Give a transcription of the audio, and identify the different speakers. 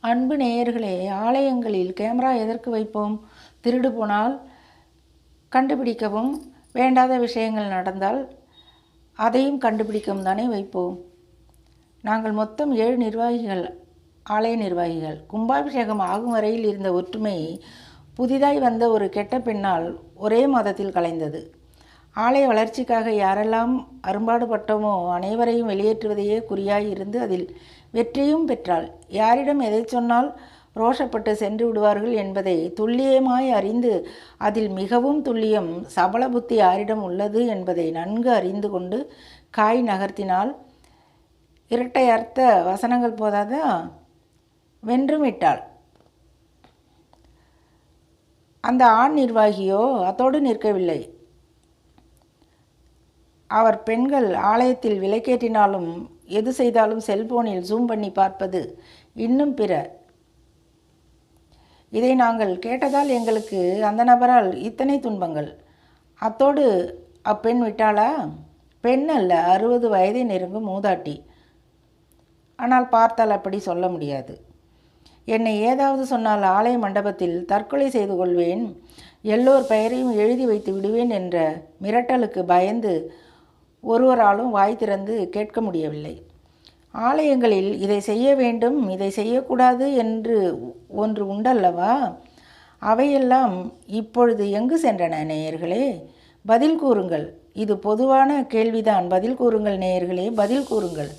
Speaker 1: அன்பு நேயர்களே, ஆலயங்களில் கேமரா எதற்கு வைப்போம்? திருடு போனால் கண்டுபிடிக்கவும், வேண்டாத விஷயங்கள் நடந்தால் அதையும் கண்டுபிடிக்கவும் தானே வைப்போம். நாங்கள் மொத்தம் 7 நிர்வாகிகள், ஆலய நிர்வாகிகள். கும்பாபிஷேகம் ஆகும் வரையில் இருந்த ஒற்றுமை புதிதாய் வந்த ஒரு கெட்ட பெண்ணால் ஒரே மாதத்தில் கலைந்தது. ஆலய வளர்ச்சிக்காக யாரெல்லாம் அரும்பாடுபட்டோமோ அனைவரையும் வெளியேற்றுவதையே குறியாய் இருந்து அதில் வெற்றியும் பெற்றாள். யாரிடம் எதை சொன்னால் ரோஷப்பட்டு சென்று விடுவார்கள் என்பதை துல்லியமாய் அறிந்து அதில் மிகவும் துல்லியம் சபல புத்தி யாரிடம் உள்ளது என்பதை நன்கு அறிந்து கொண்டு காய் நகர்த்தினால் இரட்டை அர்த்த வசனங்கள் போதாதா, வென்றும் விட்டாள். அந்த ஆண் நிர்வாகியோ அத்தோடு நிற்கவில்லை. அவர் பெண்கள் ஆலயத்தில் விலைக்கேற்றினாலும் எது செய்தாலும் செல்போனில் ஜூம் பண்ணி பார்ப்பது, இன்னும் பிற. இதை நாங்கள் கேட்டதால் எங்களுக்கு அந்த நபரால் இத்தனை துன்பங்கள். அத்தோடு அப்பெண் விட்டாளா? பெண் அல்ல, 60 வயதை நெருங்கும் மூதாட்டி. ஆனால் பார்த்தால் அப்படி சொல்ல முடியாது. என்னை ஏதாவது சொன்னால் ஆலய மண்டபத்தில் தற்கொலை செய்து கொள்வேன், எல்லோர் பெயரையும் எழுதி வைத்து விடுவேன் என்ற மிரட்டலுக்கு பயந்து ஒருவராலும் வாய் திறந்து கேட்க முடியவில்லை. ஆலயங்களில் இதை செய்ய வேண்டும், இதை செய்யக்கூடாது என்று ஒன்று உண்டல்லவா? அவையெல்லாம் இப்பொழுது எங்கு சென்றன நேயர்களே? பதில் கூறுங்கள். இது பொதுவான கேள்விதான். பதில் கூறுங்கள் நேயர்களே, பதில் கூறுங்கள்.